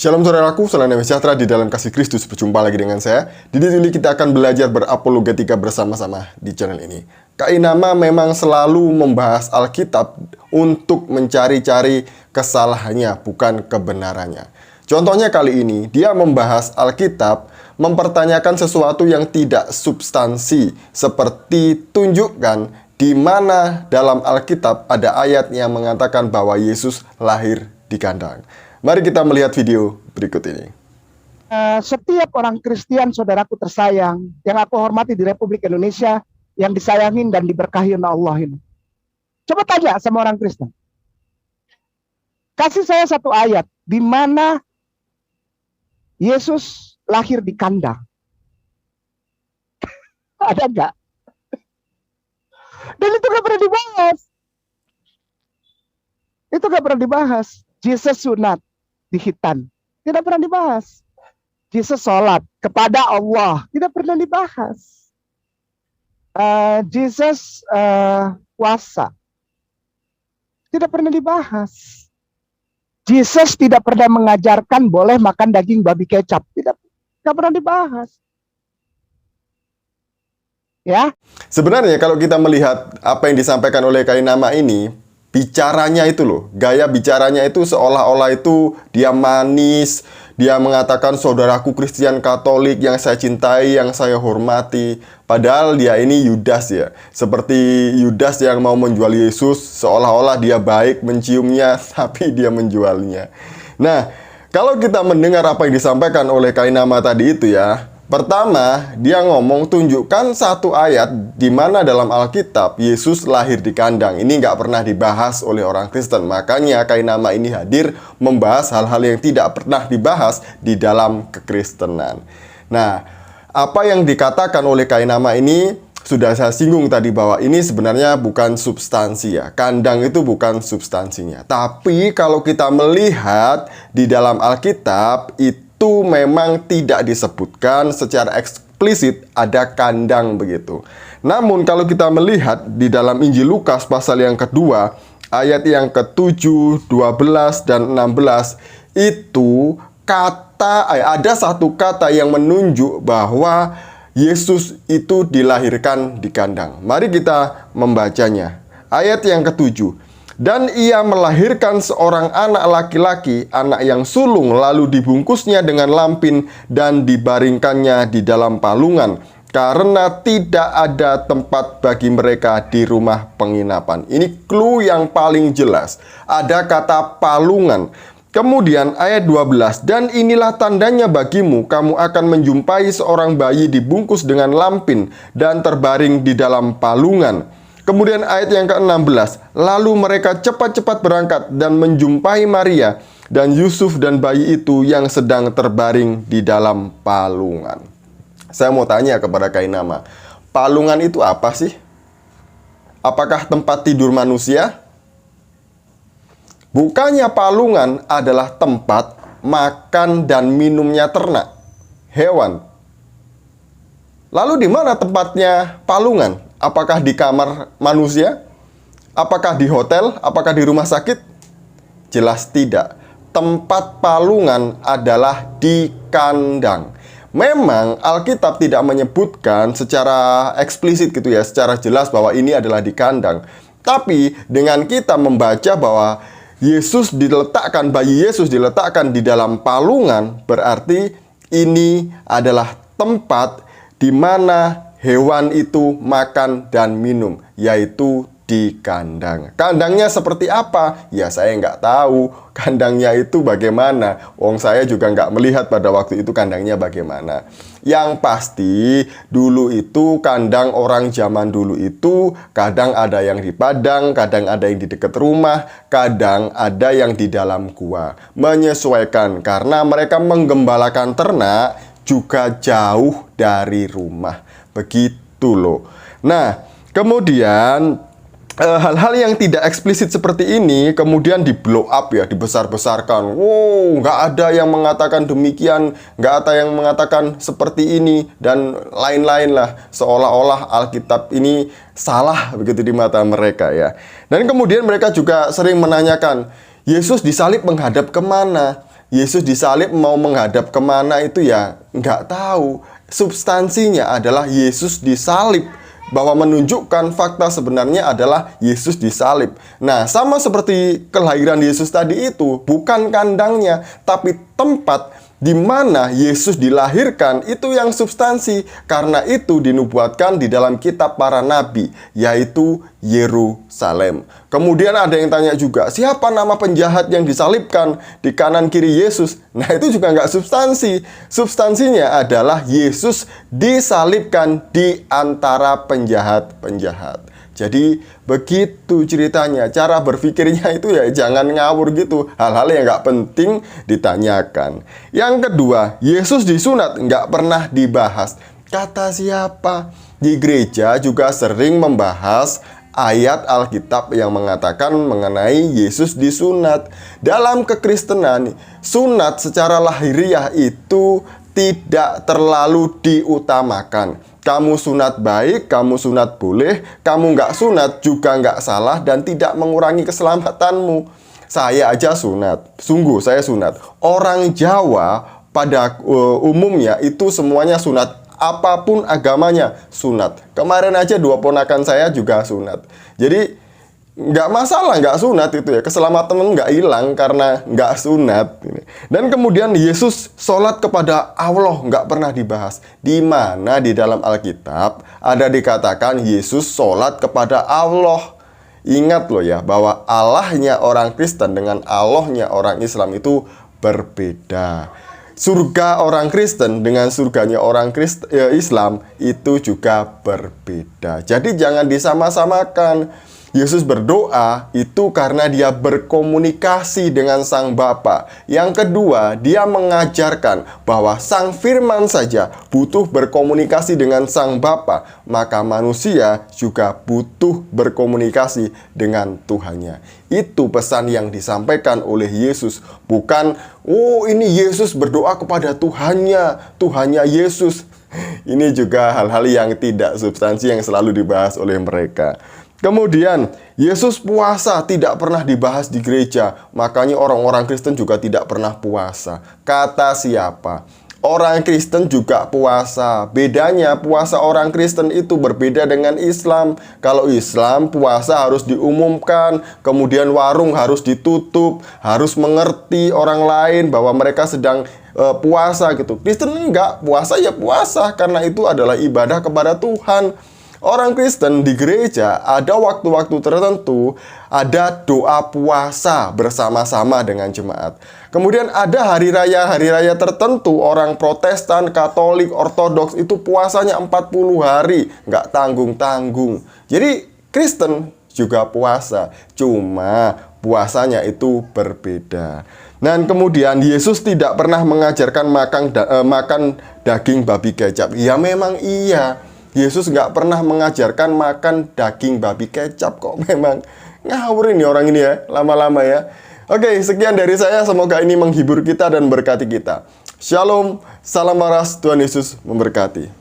Shalom saudaraku, salam damai sejahtera di dalam kasih Kristus. Berjumpa lagi dengan saya. Di sini kita akan belajar berapologetika bersama-sama di channel ini. Kak Inama memang selalu membahas Alkitab untuk mencari-cari kesalahannya, bukan kebenarannya. Contohnya kali ini, dia membahas Alkitab, mempertanyakan sesuatu yang tidak substansi, seperti tunjukkan di mana dalam Alkitab ada ayat yang mengatakan bahwa Yesus lahir di kandang. Mari kita melihat video berikut ini. Setiap orang Kristen, saudaraku tersayang, yang aku hormati di Republik Indonesia, yang disayangin dan diberkahi oleh Allah ini. Coba tanya sama orang Kristen. Kasih saya satu ayat di mana Yesus lahir di kandang. Ada nggak? Dan itu nggak pernah dibahas. Itu nggak pernah dibahas. Yesus sunat di hitan, tidak pernah dibahas. Yesus sholat kepada Allah, tidak pernah dibahas. Yesus puasa, tidak pernah dibahas. Yesus tidak pernah mengajarkan boleh makan daging babi kecap, tidak pernah dibahas. Ya. Sebenarnya kalau kita melihat apa yang disampaikan oleh Kak Inama ini, bicaranya itu loh, gaya bicaranya itu seolah-olah itu dia manis, dia mengatakan saudaraku Kristen Katolik yang saya cintai, yang saya hormati. Padahal dia ini Yudas ya, seperti Yudas yang mau menjual Yesus, seolah-olah dia baik menciumnya, tapi dia menjualnya. Nah, kalau kita mendengar apa yang disampaikan oleh Kak Inama tadi itu ya, pertama, dia ngomong tunjukkan satu ayat di mana dalam Alkitab Yesus lahir di kandang. Ini nggak pernah dibahas oleh orang Kristen. Makanya Kak Inama ini hadir membahas hal-hal yang tidak pernah dibahas di dalam kekristenan. Nah, apa yang dikatakan oleh Kak Inama ini sudah saya singgung tadi bahwa ini sebenarnya bukan substansi ya. Kandang itu bukan substansinya. Tapi kalau kita melihat di dalam Alkitab itu memang tidak disebutkan secara eksplisit ada kandang begitu. Namun kalau kita melihat di dalam Injil Lukas pasal yang kedua, ayat yang ke-7, 12, dan 16, itu ada satu kata yang menunjuk bahwa Yesus itu dilahirkan di kandang. Mari kita membacanya. Ayat yang ke-7. Dan ia melahirkan seorang anak laki-laki, anak yang sulung, lalu dibungkusnya dengan lampin dan dibaringkannya di dalam palungan, karena tidak ada tempat bagi mereka di rumah penginapan. Ini clue yang paling jelas. Ada kata palungan. Kemudian ayat 12, dan inilah tandanya bagimu, kamu akan menjumpai seorang bayi dibungkus dengan lampin dan terbaring di dalam palungan. Kemudian ayat yang ke-16, lalu mereka cepat-cepat berangkat dan menjumpai Maria dan Yusuf dan bayi itu yang sedang terbaring di dalam palungan. Saya mau tanya kepada Kak Inama, palungan itu apa sih? Apakah tempat tidur manusia? Bukannya palungan adalah tempat makan dan minumnya ternak, hewan. Lalu di mana tempatnya palungan? Apakah di kamar manusia? Apakah di hotel? Apakah di rumah sakit? Jelas tidak. Tempat palungan adalah di kandang. Memang Alkitab tidak menyebutkan secara eksplisit gitu ya, secara jelas bahwa ini adalah di kandang. Tapi dengan kita membaca bahwa bayi Yesus diletakkan di dalam palungan, berarti ini adalah tempat di mana hewan itu makan dan minum, yaitu di kandang. Kandangnya seperti apa? Ya saya nggak tahu. Kandangnya itu bagaimana? Wong saya juga nggak melihat pada waktu itu kandangnya bagaimana. Yang pasti dulu itu kandang orang zaman dulu itu kadang ada yang di padang, kadang ada yang di dekat rumah, kadang ada yang di dalam gua. Menyesuaikan karena mereka menggembalakan ternak juga jauh dari rumah. Begitu loh. Nah, kemudian hal-hal yang tidak eksplisit seperti ini kemudian di blow up ya, dibesar-besarkan. Wow, nggak ada yang mengatakan demikian, nggak ada yang mengatakan seperti ini, dan lain-lain lah. Seolah-olah Alkitab ini salah begitu di mata mereka ya. Dan kemudian mereka juga sering menanyakan, Yesus disalib menghadap kemana? Yesus disalib mau menghadap kemana itu ya nggak tahu. Substansinya adalah Yesus disalib, bahwa menunjukkan fakta sebenarnya adalah Yesus disalib. Nah, sama seperti kelahiran Yesus tadi itu, bukan kandangnya, tapi tempat di mana Yesus dilahirkan itu yang substansi. Karena itu dinubuatkan di dalam kitab para nabi, yaitu Yerusalem. Kemudian ada yang tanya juga, siapa nama penjahat yang disalibkan di kanan kiri Yesus? Nah, itu juga nggak substansi. Substansinya adalah Yesus disalibkan di antara penjahat-penjahat. Jadi begitu ceritanya. Cara berpikirnya itu ya jangan ngawur gitu. Hal-hal yang nggak penting ditanyakan. Yang kedua, Yesus disunat nggak pernah dibahas. Kata siapa? Di gereja juga sering membahas ayat Alkitab yang mengatakan mengenai Yesus disunat. Dalam kekristenan, sunat secara lahiriah itu tidak terlalu diutamakan. Kamu sunat baik, kamu sunat boleh, kamu nggak sunat juga nggak salah dan tidak mengurangi keselamatanmu. Saya aja sunat, sungguh saya sunat. Orang Jawa pada umumnya itu semuanya sunat. Apapun agamanya sunat. Kemarin aja 2 ponakan saya juga sunat. Jadi nggak masalah nggak sunat itu ya. Keselamatan nggak hilang karena nggak sunat. Dan kemudian Yesus sholat kepada Allah nggak pernah dibahas. Di mana di dalam Alkitab ada dikatakan Yesus sholat kepada Allah. Ingat loh ya bahwa Allahnya orang Kristen dengan Allahnya orang Islam itu berbeda. Surga orang Kristen dengan surganya orang Islam itu juga berbeda. Jadi jangan disama-samakan. Yesus berdoa itu karena dia berkomunikasi dengan Sang Bapa. Yang kedua, dia mengajarkan bahwa Sang Firman saja butuh berkomunikasi dengan Sang Bapa, maka manusia juga butuh berkomunikasi dengan Tuhannya. Itu pesan yang disampaikan oleh Yesus. Bukan, oh ini Yesus berdoa kepada Tuhannya, Tuhannya Yesus. Ini juga hal-hal yang tidak substansi yang selalu dibahas oleh mereka. Kemudian, Yesus puasa tidak pernah dibahas di gereja. Makanya orang-orang Kristen juga tidak pernah puasa. Kata siapa? Orang Kristen juga puasa. Bedanya puasa orang Kristen itu berbeda dengan Islam. Kalau Islam puasa harus diumumkan, kemudian warung harus ditutup, harus mengerti orang lain bahwa mereka sedang puasa gitu. Kristen enggak, puasa ya puasa karena itu adalah ibadah kepada Tuhan. Orang Kristen di gereja ada waktu-waktu tertentu, ada doa puasa bersama-sama dengan jemaat. Kemudian ada hari raya tertentu, orang Protestan, Katolik, Ortodoks itu puasanya 40 hari, nggak tanggung-tanggung. Jadi Kristen juga puasa, cuma puasanya itu berbeda. Dan kemudian Yesus tidak pernah mengajarkan makan daging babi kecap. Ya memang iya. Yesus nggak pernah mengajarkan makan daging babi kecap kok. Memang ngawur ini orang ini ya, lama-lama ya. Oke, sekian dari saya. Semoga ini menghibur kita dan berkati kita. Shalom, salam waras, Tuhan Yesus memberkati.